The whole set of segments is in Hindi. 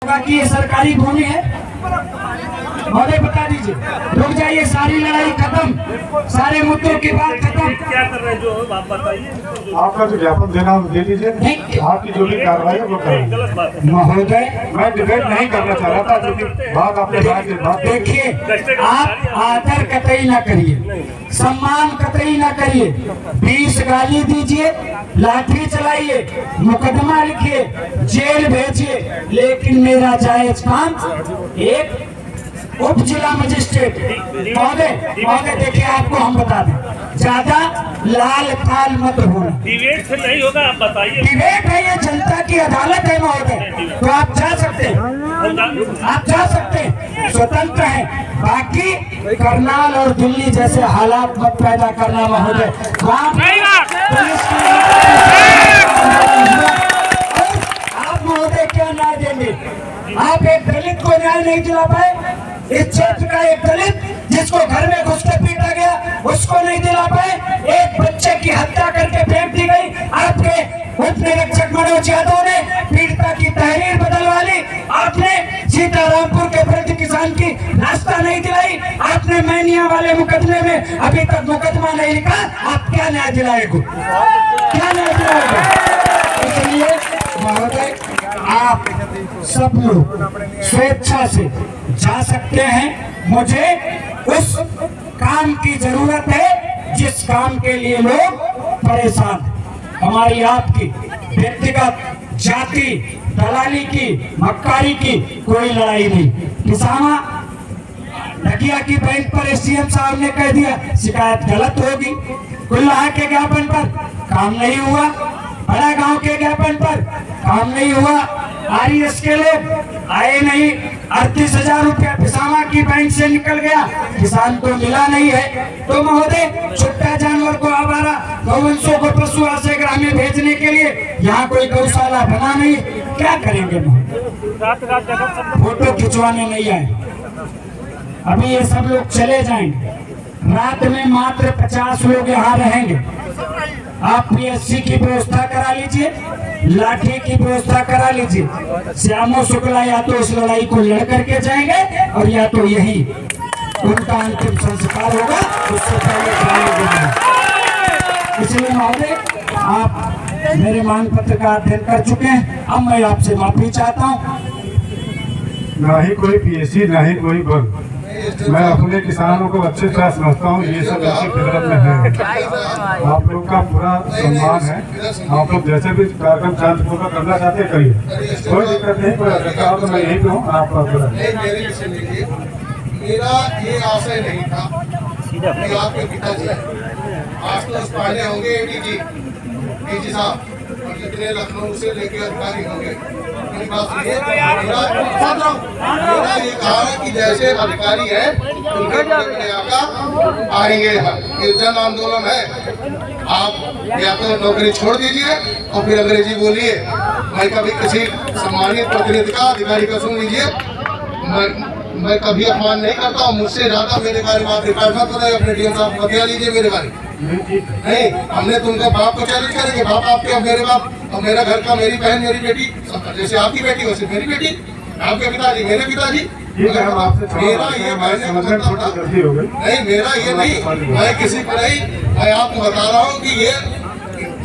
बाकी ये सरकारी भूमि है। महोदय बता दीजिए, रुक जाइए, सारी लड़ाई खत्म, सारे मुद्दों की बात खत्म। क्या कर रहे हैं जो आप बताइए। आपका जो ज्ञापन देना है दे दीजिए, आपकी जो भी कार्रवाई है वो करें। गलत बात है। महोदय मैं डिबेट नहीं करना चाह रहा था, क्योंकि बात आपने बात देखिए, आप आदर कतई ना करिए, सम्मान कतई ना करिए, 20 गाली दीजिए, लाठी चलाइए, मुकदमा लिखिए, जेल भेजिए, लेकिन मेरा जायज काम एक उप जिला मजिस्ट्रेट महोदय देखिए, आपको हम बता दें, ज्यादा लाल ताल मत होना। डिबेट से नहीं होगा, आप बताइए। डिबेट है, ये जनता की अदालत है महोदय, तो आप जा सकते हैं, आप जा सकते हैं, स्वतंत्र हैं। बाकी करनाल और दिल्ली जैसे हालात मत पैदा करना महोदय। आप महोदय क्या न्याय देंगे? आप एक दलित को न्याय नहीं दिला पाए, इस क्षेत्र का एक दलित जिसको घर में घुस के पीटा गया उसको नहीं दिला पाए, एक बच्चे की हत्या करके फेंक दी गई, आपके उप निरीक्षक मनोज यादव ने पीड़िता की तहरीर बदलवा ली, आपने सीतारामपुर के वृद्ध किसान की नाश्ता नहीं दिलाई, आपने मैनिया वाले मुकदमे में अभी तक मुकदमा नहीं लिखा, आप क्या न्याय दिलाएगा? क्या न्याय दिलाएगा? इसलिए महोदय, आप सब लोग स्वेच्छा से जा सकते हैं। मुझे उस काम की जरूरत है जिस काम के लिए लोग परेशान हैं। हमारी आपकी व्यक्तिगत जाति दलाली की मक्कारी की कोई लड़ाई नहीं। किसाना ढकिया की बैंक पर एसडीएम साहब ने कह दिया शिकायत गलत होगी, कुल्लाहा के ज्ञापन पर काम नहीं हुआ, बड़ा गांव के ज्ञापन पर काम नहीं हुआ, आरएस के लोग आए नहीं, 38,000 रुपया पिसामा की बैंक से निकल गया, किसान को मिला नहीं है। तो महोदय, छुट्टा जानवर को आवारा गौवंशों को पशु आश्रय गृह में भेजने के लिए यहाँ कोई गौशाला बना नहीं, क्या करेंगे महोदय? फोटो खिंचवाने नहीं आए, अभी ये सब लोग चले जाएंगे, रात में मात्र 50 लोग यहाँ रहेंगे। आप पीएससी की व्यवस्था करा लीजिए, लाठी की व्यवस्था करा लीजिए। श्यामो शुक्ला या तो इस लड़ाई को लड़ करके जाएंगे और या तो यही उनका अंतिम संस्कार होगा, उससे पहले। इसलिए महोदय, आप मेरे मांग पत्र का अध्ययन कर चुके हैं, अब मैं आपसे माफी चाहता हूँ। ना ही कोई पीएससी, ना ही कोई बल, मैं अपने किसानों को अच्छी तरह समझता हूँ, ये सब अच्छी फितरत में है। आप लोग का पूरा सम्मान है, आप लोग जैसे भी कार्यक्रम शांतिपूर्वक करना चाहते हैं करिए, कोई दिक्कत नहीं। तो मैं यही कहूँ, आपका मेरा ये आशय नहीं था कि आपके पिताजी आज तो पहले होंगे डीजी साहब, और जितने लखनऊ से लेके अधिकारी होंगे, मेरा ये कहा कि जैसे अधिकारी है उनके आएंगे। ये जन आंदोलन है, आप या तो नौकरी छोड़ दीजिए और फिर अंग्रेजी बोलिए। मैं कभी किसी सम्मानित प्रतिनिधि का, अधिकारी का सुन लीजिए, मैं कभी अपमान नहीं करता हूँ। मुझसे ज्यादा मेरे बारे में आप रिकॉर्ड मत बताइए, अपने डीएम साहब को बता लीजिए मेरे बारे नहीं। हमने तुमको बाप को चैलेंज करेंगे, बाप आपके, अब मेरे बाप, और मेरा घर का, मेरी बहन, मेरी बेटी, जैसे आपकी बेटी वैसे मेरी बेटी, आपके पिताजी मेरे पिताजी। मेरा ये नहीं, मेरा ये नहीं, मैं किसी को नहीं, मैं आपको बता रहा हूँ कि ये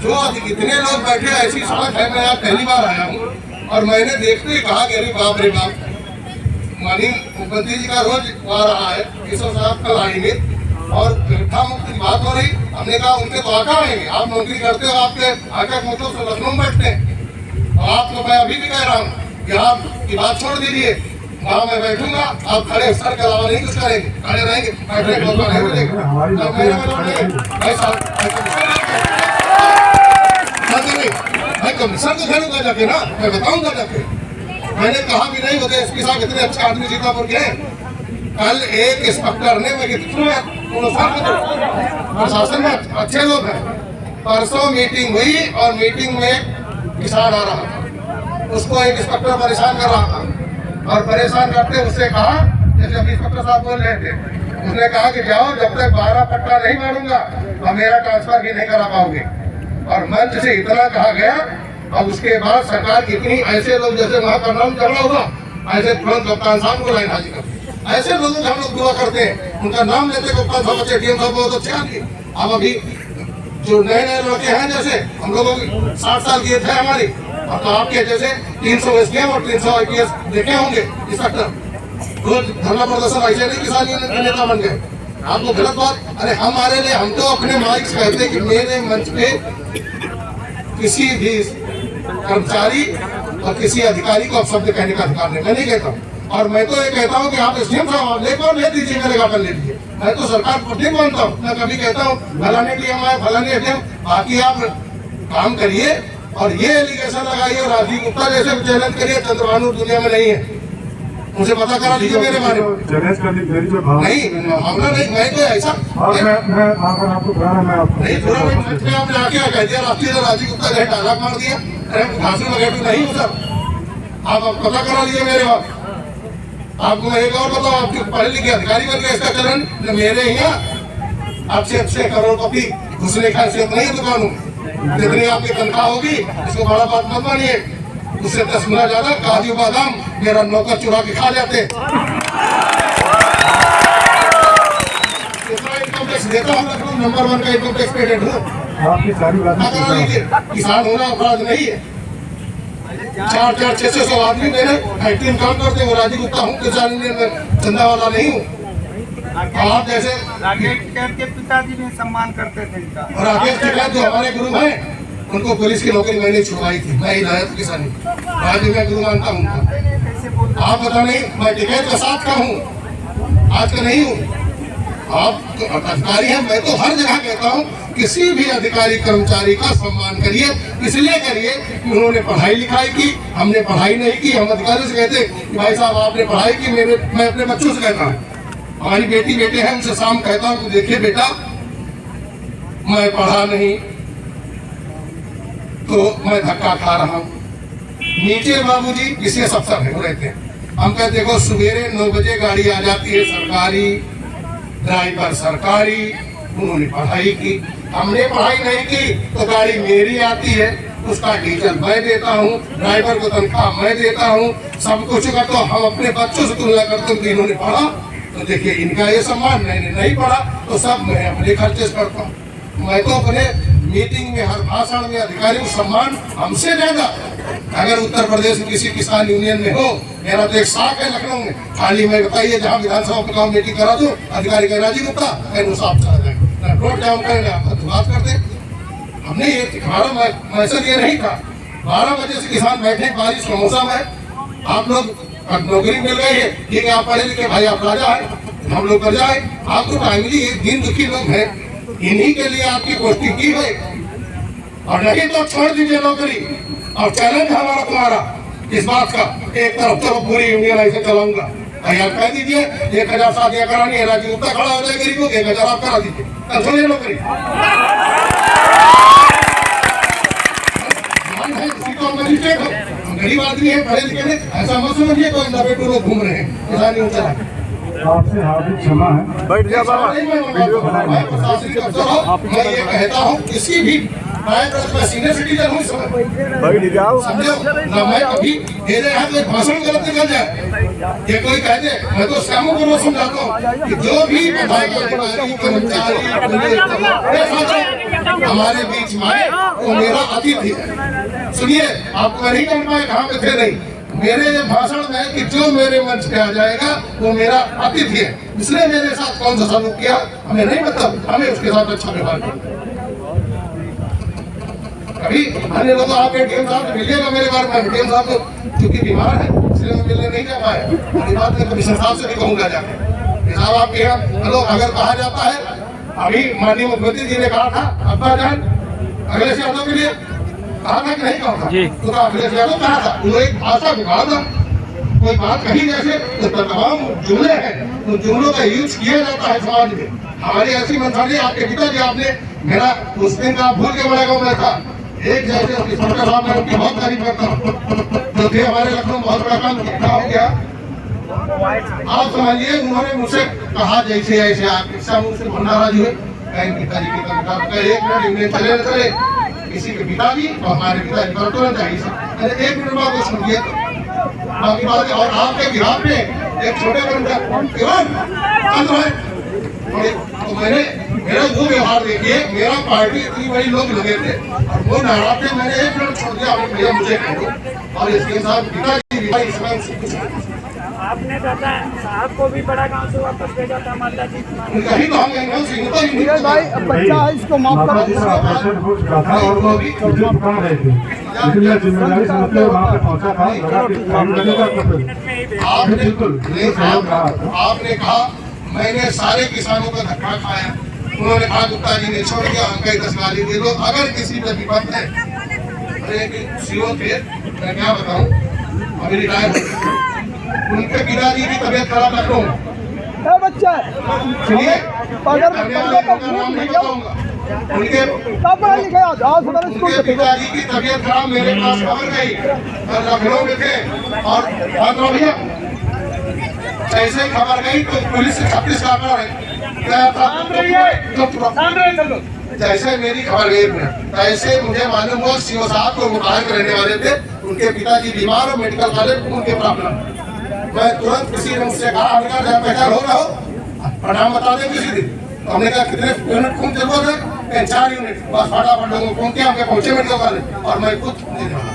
जो इतने लोग बैठे ऐसी सड़क है, मैं यहाँ पहली बार आया हूँ और मैंने देखते ही कहा कि अरे बाप रे बाप, माननीय मुख्यमंत्री जी का रोज आ रहा है, केशव साहब कल आएंगे और वृद्धा मुक्त की बात हो रही। हमने कहा उनके तो आका आएंगे, आप नौकरी करते हो, आपके आका के मतलब से लखनऊ में बैठते हैं, और आपको मैं अभी भी कह रहा हूँ कि आप की बात छोड़ दीजिए, वहाँ मैं बैठूंगा, आप खड़े सर के अलावा नहीं कुछ करेंगे, खड़े रहेंगे, बैठने का मौका नहीं मिलेगा। मैं कमिश्नर को घेरूंगा जाके ना, मैं बताऊंगा जाके। मैंने कहा भी नहीं होते एसपी साहब इतने अच्छे आदमी सीतापुर के हैं। कल एक इंस्पेक्टर ने, प्रशासन में अच्छे लोग हैं, परसों मीटिंग हुई और मीटिंग में किसान आ रहा था, उसको एक इंस्पेक्टर परेशान कर रहा था और परेशान करते उससे कहा, जैसे अभी इंस्पेक्टर साहब बोल रहे थे, उसने कहा कि जाओ, जब तक 12 पट्टा नहीं मारूंगा तो मेरा ट्रांसफर भी नहीं करा पाओगे। और मंच से इतना कहा गया। अब उसके बाद सरकार कितनी, ऐसे लोग जैसे वहाँ करनाल झगड़ा हुआ, ऐसे तुरंत कप्तान साहब को लाइन हाजिर कर। ऐसे लोगों को हम लोग दुआ करते हैं, उनका नाम लेते कप्तान साहब, अच्छे डीएम साहब बहुत अच्छे आदमी। अब अभी जो नए नए लड़के हैं, जैसे हम लोगों की 60 साल की एज है हमारी, और तो आपके जैसे 300 SDM और 300 IPS देखे होंगे इंस्पेक्टर, रोज धरना प्रदर्शन ऐसे नहीं किसान यूनियन के नेता बन गए। आपको गलत बात, अरे हमारे लिए हम तो अपने माइक कहते कि मेरे मंच पे किसी भी कर्मचारी और किसी अधिकारी को अपशब्द कहने का अधिकार नहीं, मैं नहीं कहता हूँ। और मैं तो ये कहता हूँ कि आप SDM साहब लेकर ले दीजिए, मेरे गार्डन ले लीजिए, मैं तो सरकार को ठीक मानता हूँ। मैं कभी कहता हूँ फलाने DM आए, फलाने SDM, बाकी आप काम करिए और ये एलिगेशन लगाइए, राजीव गुप्ता जैसे चैलेंज करिए, चंद्रभानु दुनिया में नहीं है, मुझे पता करा लीजिए मेरे बारे में। चैलेंज करने मेरी जो भावना नहीं भावना नहीं, मैं तो ऐसा मैं आपको कह रहा हूँ, मैं आपको नहीं पूरा नहीं, मंच में आपने आके कह दिया राष्ट्रीय राजीव गुप्ता ने डायलॉग मार दिया, अरे घासी वगैरह नहीं हूँ सर, आप पता करा लीजिए मेरे बात। आपको मैं एक और बताऊँ, आपके पढ़े लिखे अधिकारी बन गए, इसका चलन मेरे यहाँ आपसे अच्छे करोड़पति घुसने की हैसियत नहीं है दुकानों, जितनी आपकी तनख्वाह होगी इसको बड़ा बात मत मानिए, उससे 10 गुना ज्यादा काजू बादाम मेरा नौकर चुरा के खा जाते। इनकम टैक्स देता हूँ, लखनऊ नंबर 1 का इनकम टैक्स पेडेंट हूँ। आपकी सारी बातें किसान होना अपराध नहीं है। 4-4, 600 आदमी मेरे फैक्ट्री में काम करते हैं, राजीव गुप्ता हूँ, किसान यूनियन में चंदा वाला नहीं हूँ। आप जैसे राकेश टिकैत के पिताजी भी सम्मान करते थे इनका, और राकेश टिकैत जो हमारे गुरु हैं, उनको पुलिस की नौकरी मैंने छुड़वाई थी, मैं हिदायत किसानी, आज मैं गुरु मानता हूँ उनका। आप पता नहीं मैं टिकैत का साथ का हूँ, आज का नहीं हूँ। आप तो अधिकारी हैं, मैं तो हर जगह कहता हूँ किसी भी अधिकारी कर्मचारी का सम्मान करिए, इसलिए करिए कि उन्होंने पढ़ाई लिखाई की, हमने पढ़ाई नहीं की। हम अधिकारी से कहते कि भाई साहब आपने पढ़ाई की, मैं अपने बच्चों से कहता हूँ, हमारी बेटे हैं, उनसे शाम कहता हूँ कि देखिए बेटा मैं पढ़ा नहीं तो मैं धक्का खा रहा हूँ, नीचे बाबूजी विशेष अफसर है वो रहते हैं, हम कहते देखो सवेरे 9 बजे गाड़ी आ जाती है सरकारी, ड्राइवर सरकारी, उन्होंने पढ़ाई की, हमने पढ़ाई नहीं की तो गाड़ी मेरी आती है, उसका डीजल मैं देता हूँ, ड्राइवर को तनख्वाह मैं देता हूँ, सब कुछ का तो हम अपने बच्चों से तुलना करते हैं कि इन्होंने पढ़ा तो देखिए इनका ये सम्मान, मैंने नहीं पढ़ा तो सब मैं अपने खर्चे से करता हूँ। मैं तो अपने मीटिंग में हर भाषण में अधिकारी को सम्मान हमसे ज्यादा, अगर उत्तर प्रदेश में किसी किसान यूनियन में हो, मेरा तो एक साख है लखनऊ में, खाली मैं बताइए जहाँ विधानसभा उपचुनाव मीटिंग करा दो, अधिकारी का राजीव गुप्ता मैं साफ चला जाए, रोड जाम करेंगे, आप बात करते। हमने ये हमारा मैसेज ये नहीं था, 12 बजे से किसान बैठे, बारिश का मौसम है, आप लोग नौकरी मिल गई है, ठीक है आप पढ़े लिखे भाई, आप राजा है, हम लोग कर जाए, आपको टाइमली दिन दुखी लोग हैं, इन्हीं के लिए आपकी पोस्टिंग की है, और नहीं तो छोड़ दीजिए नौकरी। और चैलेंज हमारा तुम्हारा इस बात का, एक तरफ तो पूरी यूनियन ऐसे चलाऊंगा, यार कह दीजिए 1000 शादियां करानी है, राजीव गुप्ता खड़ा हो जाए गरीबों, 1000 आप करा दीजिए, कल छोड़िए नौकरी। मजिस्ट्रेट हो, गरीब आदमी है, पढ़े लिखे नहीं, ऐसा मत समझिए कोई लपेटू लोग घूम रहे हैं, किसान यूँ चला। आपसे हार्दिक क्षमा है। मैं ये कहता हूँ किसी भी मैं सीनियर सिटीजन हूँ, समझो ना, मैं कभी मेरे यहाँ पे भाषण गलत निकल जाए, ये कोई कह दे, मैं तो श्यामू को रोज समझाता हूँ कि जो भी हमारे बीच में आए वो मेरा अतिथि है। सुनिए आपको नहीं कर पाए कहाँ पे थे नहीं, मेरे भाषण में कि जो मेरे मंच पे आ जाएगा वो मेरा अतिथि है, इसने मेरे साथ कौन सा सलूक किया हमें नहीं मतलब, हमें उसके साथ अच्छा व्यवहार किया। कभी अन्य लोग आपके डीएम साहब से मिलिएगा, मेरे बारे में डीएम साहब तो क्योंकि बीमार है इसलिए मैं मिलने नहीं जा पाया, ये बात मैं कमिश्नर साहब से भी कहूंगा जाके साहब आपके यहाँ हेलो अगर कहा जाता है, अभी माननीय मुख्यमंत्री जी ने कहा था अब्बा जान अखिलेश यादव के लिए कहा था कि नहीं कहा था, तो अखिलेश यादव कहा था, वो एक भाषा विभाग था, कोई बात कही जैसे तो तमाम जुमले हैं, उन जुमलों का यूज किया जाता है समाज में। हमारी ऐसी मंत्रालय आपके पिताजी, आपने मेरा उस दिन का भूल के बड़ा गाँव में था, एक जैसे सरकार साहब मैं उनकी बहुत तारीफ करता हूँ, जो थे हमारे लखनऊ बहुत बड़ा काम किया हो गया। आप समझिए उन्होंने मुझसे कहा जैसे ऐसे आपके मुँह से भंडारा जो है पिताजी की तनख्वाह, एक मिनट यूनियन चले न चले, किसी के पिताजी और हमारे पिताजी पर तुरंत आई, 1 मिनट बाद सुनिए बाकी बात है। और आपके बिहार में एक छोटे तो मैंने मेरा वो व्यवहार देखिए, मेरा पार्टी इतनी बड़ी लोग लगे थे और वो नाराज थे, मैंने 1 मिनट छोड़ दिया, आपने भैया मुझे कहो। और इसके साथ पिताजी आपने कहा आपको भी बड़ा गांव से वापस भेजा था माता जी। कहीं तो हम भाई अब बच्चा है, इसको माफ माता करो। जी का ऑपरेशन हो चुका था और वो मुझे पकड़ रहे थे, इसलिए जिम्मेदारी समझते हुए वहाँ पे पहुँचा था, लगा कि टाइम लगेगा तो फिर आपने कहा मैंने सारे किसानों का धक्का खाया। उन्होंने कहा गुप्ता जी ने छोड़ दिया, हमका 10 गाली दे दो अगर किसी पर विपद है। अरे सीओ थे, मैं क्या बताऊं, अभी रिटायर हो गए। उनके पिताजी की तबीयत खराब रखो, बच्चा चलिए अगर नाम नहीं बताऊंगा। उनके पिताजी की तबीयत खराब, मेरे पास खबर गई, लखनऊ में थे और भैया जैसे खबर गई तो पुलिस से 36 का आंकड़ा है। जैसे मेरी खबर गई तैसे मुझे मालूम हुआ सीओ साहब को मुताबिक रहने वाले थे, उनके पिताजी बीमार और मेडिकल कॉलेज उनके प्रॉब्लम। मैं तुरंत किसी ने मुझसे कहा पहचान हो रहा हो, प्रणाम बता दें किसी दिन। तो हमने कहा कितने यूनिट खून जरूरत है? 4 यूनिट, बस फटाफट लोगों फोन किया, हमने पहुंचे मेडिकल कॉलेज और मैं खुद देने वाला।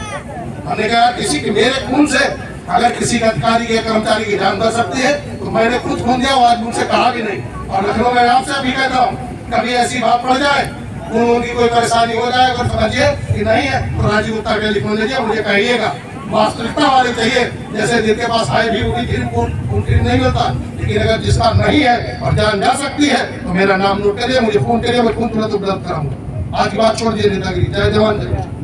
हमने कहा किसी के मेरे खून से अगर किसी का अधिकारी या कर्मचारी की जान बच सकती है तो मैंने खुद खून दिया, आज मुझसे कहा भी नहीं। और लखनऊ में आपसे अभी कहता हूँ, कभी ऐसी बात पड़ जाए, उनकी कोई परेशानी हो जाए, अगर समझिए कि नहीं है तो राजीव गुप्ता के टेलीफोन लीजिए, मुझे कहिएगा। वास्तविकता वाले चाहिए, जैसे जिनके पास है भी उनकी नहीं मिलता, लेकिन अगर जिसका नहीं है और जान जा सकती है तो मेरा नाम नोट करिए, मुझे फोन करिए, मैं खून तुरंत उपलब्ध कराऊंगा। आज की बात छोड़ दिए नेतागिरी। जय जवान जय।